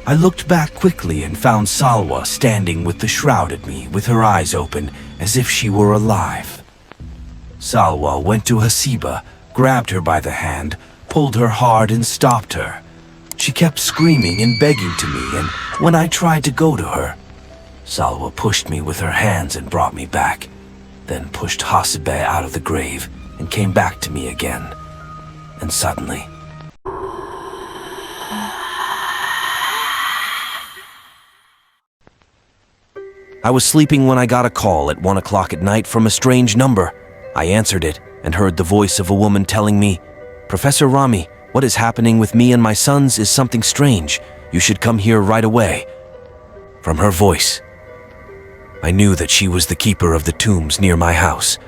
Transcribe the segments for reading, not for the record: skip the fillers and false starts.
I looked back quickly and found Salwa standing with the shroud at me, with her eyes open, as if she were alive. Salwa went to Hassiba, grabbed her by the hand, pulled her hard and stopped her. She kept screaming and begging to me, and when I tried to go to her, Salwa pushed me with her hands and brought me back, then pushed Hassiba out of the grave and came back to me again. And suddenly, I was sleeping when I got a call at 1 o'clock at night from a strange number. I answered it and heard the voice of a woman telling me, "Professor Rami, what is happening with me and my sons is something strange. You should come here right away." From her voice, I knew that she was the keeper of the tombs near my house.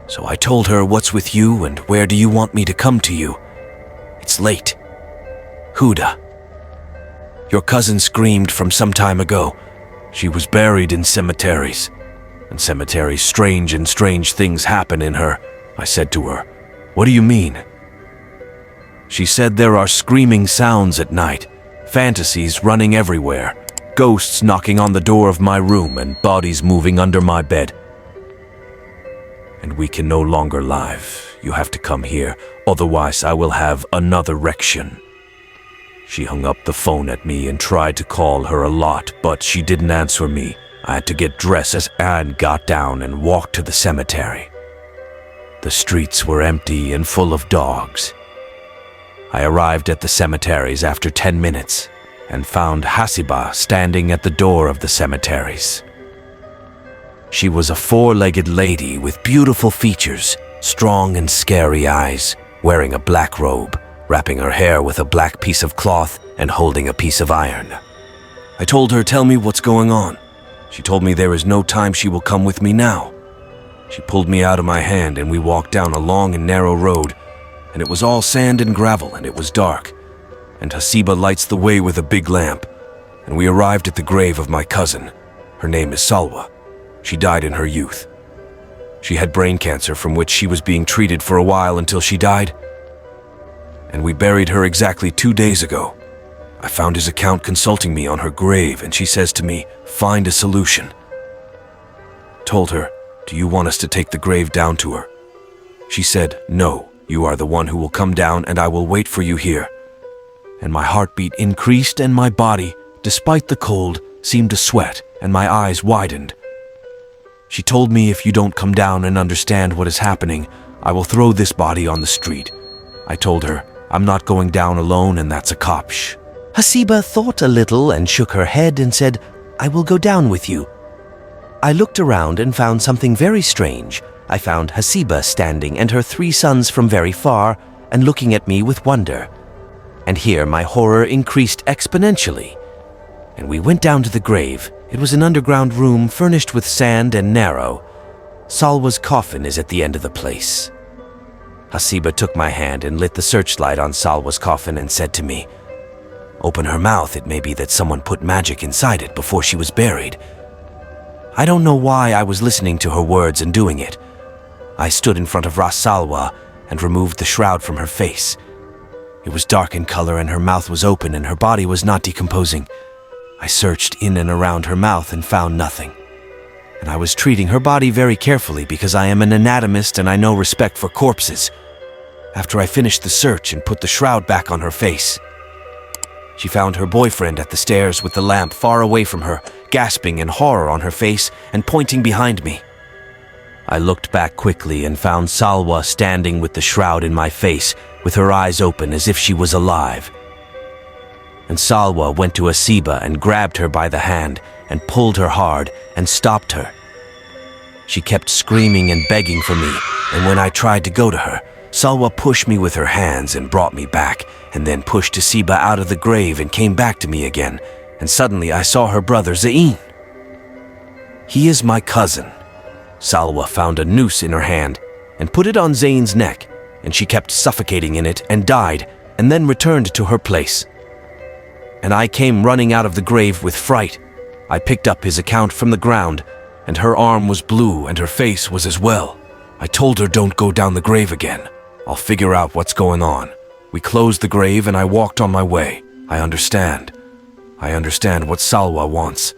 So I told her, "What's with you and where do you want me to come to you?" "It's late." "Huda, your cousin screamed from some time ago. She was buried in cemeteries. In cemeteries, strange things happen in her." I said to her, "What do you mean?" She said there are screaming sounds at night, fantasies running everywhere, ghosts knocking on the door of my room and bodies moving under my bed. "And we can no longer live. You have to come here, otherwise I will have another erection." She hung up the phone at me and tried to call her a lot, but she didn't answer me. I had to get dressed and got down and walked to the cemetery. The streets were empty and full of dogs. I arrived at the cemeteries after 10 minutes and found Hassiba standing at the door of the cemeteries. She was a four-legged lady with beautiful features, strong and scary eyes, wearing a black robe, wrapping her hair with a black piece of cloth and holding a piece of iron. I told her, "Tell me what's going on." She told me there is no time, she will come with me now. She pulled me out of my hand and we walked down a long and narrow road, and it was all sand and gravel and it was dark. And Hassiba lights the way with a big lamp, and we arrived at the grave of my cousin. Her name is Salwa. She died in her youth. She had brain cancer from which she was being treated for a while until she died. And we buried her exactly 2 days ago. I found his account consulting me on her grave, and she says to me, "Find a solution." Told her, "Do you want us to take the grave down to her?" She said, "No, you are the one who will come down and I will wait for you here." And my heartbeat increased and my body, despite the cold, seemed to sweat and my eyes widened. She told me, "If you don't come down and understand what is happening, I will throw this body on the street." I told her, "I'm not going down alone and that's a cop." Hassiba thought a little and shook her head and said, "I will go down with you." I looked around and found something very strange. I found Hassiba standing and her 3 sons from very far and looking at me with wonder. And here my horror increased exponentially. And we went down to the grave. It was an underground room furnished with sand and narrow. Salwa's coffin is at the end of the place. Hassiba took my hand and lit the searchlight on Salwa's coffin and said to me, "Open her mouth, it may be that someone put magic inside it before she was buried." I don't know why I was listening to her words and doing it. I stood in front of Salwa and removed the shroud from her face. It was dark in color and her mouth was open and her body was not decomposing. I searched in and around her mouth and found nothing. And I was treating her body very carefully because I am an anatomist and I know respect for corpses. After I finished the search and put the shroud back on her face, she found her boyfriend at the stairs with the lamp far away from her, gasping in horror on her face and pointing behind me. I looked back quickly and found Salwa standing with the shroud in my face, with her eyes open as if she was alive. And Salwa went to Hassiba and grabbed her by the hand and pulled her hard and stopped her. She kept screaming and begging for me, and when I tried to go to her, Salwa pushed me with her hands and brought me back, and then pushed Hassiba out of the grave and came back to me again, and suddenly I saw her brother Zain. He is my cousin. Salwa found a noose in her hand and put it on Zain's neck, and she kept suffocating in it and died, and then returned to her place. And I came running out of the grave with fright. I picked up his account from the ground, and her arm was blue and her face was as well. I told her, "Don't go down the grave again. I'll figure out what's going on." We closed the grave and I walked on my way. I understand. I understand what Salwa wants.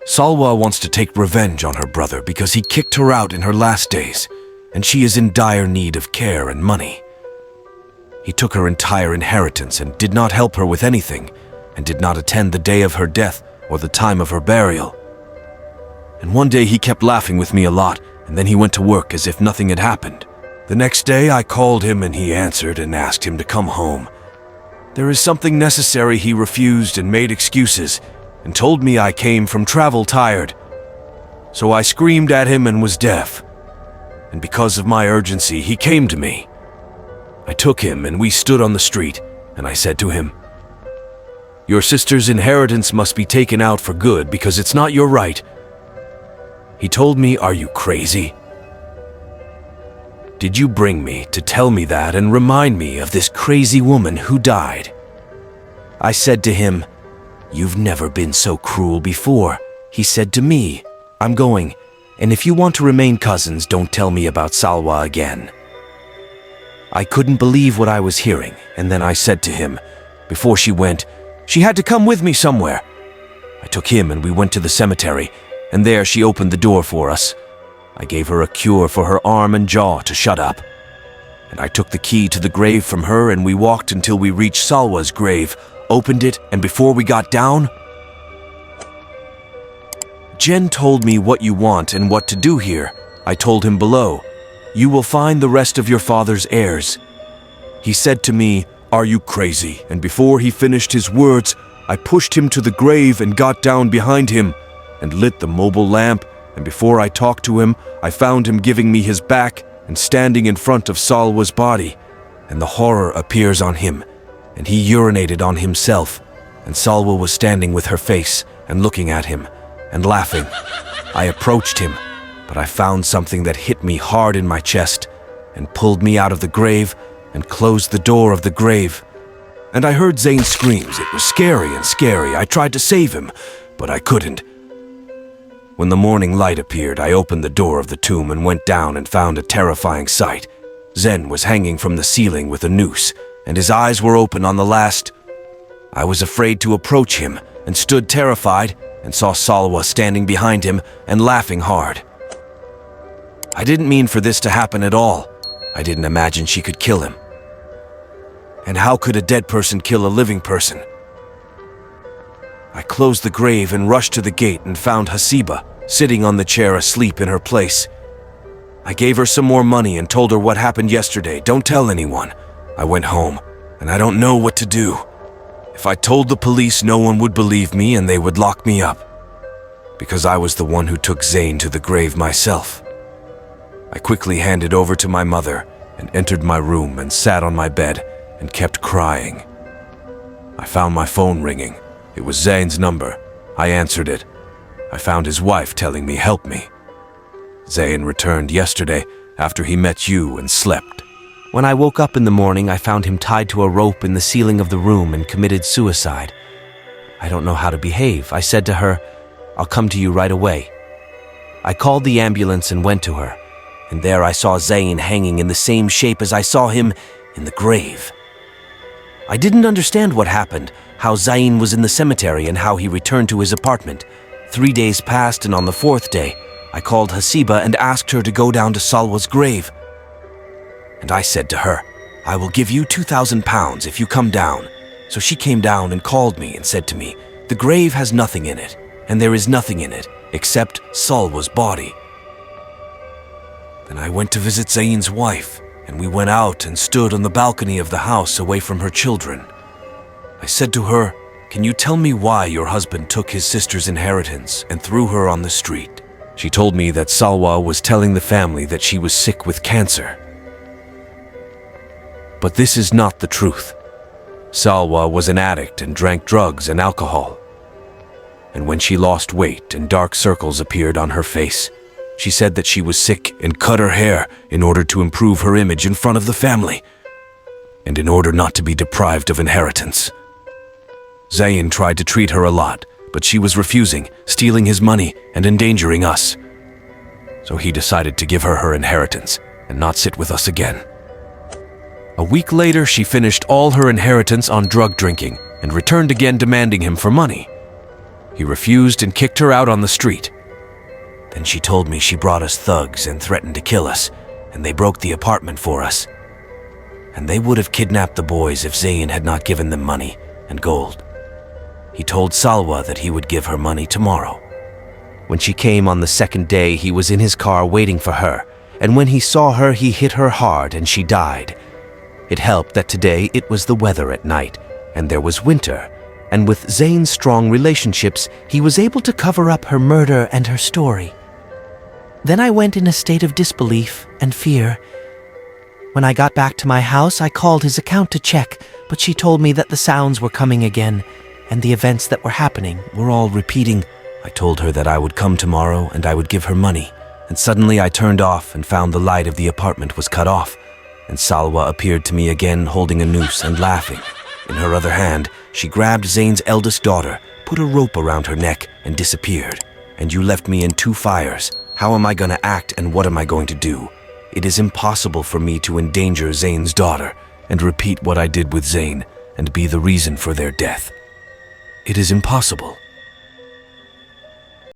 Salwa wants to take revenge on her brother because he kicked her out in her last days, and she is in dire need of care and money. He took her entire inheritance and did not help her with anything, and did not attend the day of her death or the time of her burial. And one day he kept laughing with me a lot, and then he went to work as if nothing had happened. The next day I called him and he answered and asked him to come home. There is something necessary he refused and made excuses, and told me I came from travel tired. So I screamed at him and was deaf. And because of my urgency, he came to me. I took him and we stood on the street, and I said to him, "Your sister's inheritance must be taken out for good because it's not your right." He told me, "Are you crazy? Did you bring me to tell me that and remind me of this crazy woman who died?" I said to him, "You've never been so cruel before." He said to me, "I'm going, and if you want to remain cousins, don't tell me about Salwa again." I couldn't believe what I was hearing, and then I said to him, before she went, she had to come with me somewhere. I took him and we went to the cemetery, and there she opened the door for us. I gave her a cure for her arm and jaw to shut up. And I took the key to the grave from her and we walked until we reached Salwa's grave, opened it, and before we got down, Jen told me what you want and what to do here. I told him below, "You will find the rest of your father's heirs." He said to me, "Are you crazy?" And before he finished his words, I pushed him to the grave and got down behind him and lit the mobile lamp, and before I talked to him, I found him giving me his back and standing in front of Salwa's body, and the horror appears on him, and he urinated on himself, and Salwa was standing with her face and looking at him and laughing. I approached him, but I found something that hit me hard in my chest and pulled me out of the grave and closed the door of the grave. And I heard Zain's screams. It was scary and scary. I tried to save him, but I couldn't. When the morning light appeared, I opened the door of the tomb and went down and found a terrifying sight. Zain was hanging from the ceiling with a noose, and his eyes were open on the last. I was afraid to approach him and stood terrified and saw Salwa standing behind him and laughing hard. I didn't mean for this to happen at all. I didn't imagine she could kill him. And how could a dead person kill a living person? I closed the grave and rushed to the gate and found Hassiba sitting on the chair asleep in her place. I gave her some more money and told her what happened yesterday. "Don't tell anyone." I went home, and I don't know what to do. If I told the police, no one would believe me and they would lock me up, because I was the one who took Zain to the grave myself. I quickly handed over to my mother and entered my room and sat on my bed and kept crying. I found my phone ringing. It was Zain's number. I answered it. I found his wife telling me, "Help me." Zain returned yesterday after he met you and slept. When I woke up in the morning, I found him tied to a rope in the ceiling of the room and committed suicide. I don't know how to behave. I said to her, "I'll come to you right away." I called the ambulance and went to her, and there I saw Zain hanging in the same shape as I saw him in the grave. I didn't understand what happened, how Zain was in the cemetery and how he returned to his apartment. 3 days passed, and on the 4th day, I called Hassiba and asked her to go down to Salwa's grave. And I said to her, "I will give you 2,000 pounds if you come down." So she came down and called me and said to me, "The grave has nothing in it, and there is nothing in it except Salwa's body." Then I went to visit Zain's wife, and we went out and stood on the balcony of the house away from her children. I said to her, "Can you tell me why your husband took his sister's inheritance and threw her on the street?" She told me that Salwa was telling the family that she was sick with cancer. But this is not the truth. Salwa was an addict and drank drugs and alcohol. And when she lost weight and dark circles appeared on her face, she said that she was sick and cut her hair in order to improve her image in front of the family, and in order not to be deprived of inheritance. Zain tried to treat her a lot, but she was refusing, stealing his money and endangering us. So he decided to give her her inheritance and not sit with us again. A week later, she finished all her inheritance on drug drinking and returned again demanding him for money. He refused and kicked her out on the street. Then she told me she brought us thugs and threatened to kill us, and they broke the apartment for us. And they would have kidnapped the boys if Zain had not given them money and gold. He told Salwa that he would give her money tomorrow. When she came on the second day, he was in his car waiting for her, and when he saw her, he hit her hard and she died. It helped that today it was the weather at night, and there was winter, and with Zain's strong relationships, he was able to cover up her murder and her story. Then I went in a state of disbelief and fear. When I got back to my house, I called his account to check, but she told me that the sounds were coming again, and the events that were happening were all repeating. I told her that I would come tomorrow and I would give her money, and suddenly I turned off and found the light of the apartment was cut off, and Salwa appeared to me again holding a noose and laughing. In her other hand, she grabbed Zain's eldest daughter, put a rope around her neck, and disappeared. And you left me in two fires. How am I going to act and what am I going to do? It is impossible for me to endanger Zain's daughter and repeat what I did with Zain and be the reason for their death. It is impossible.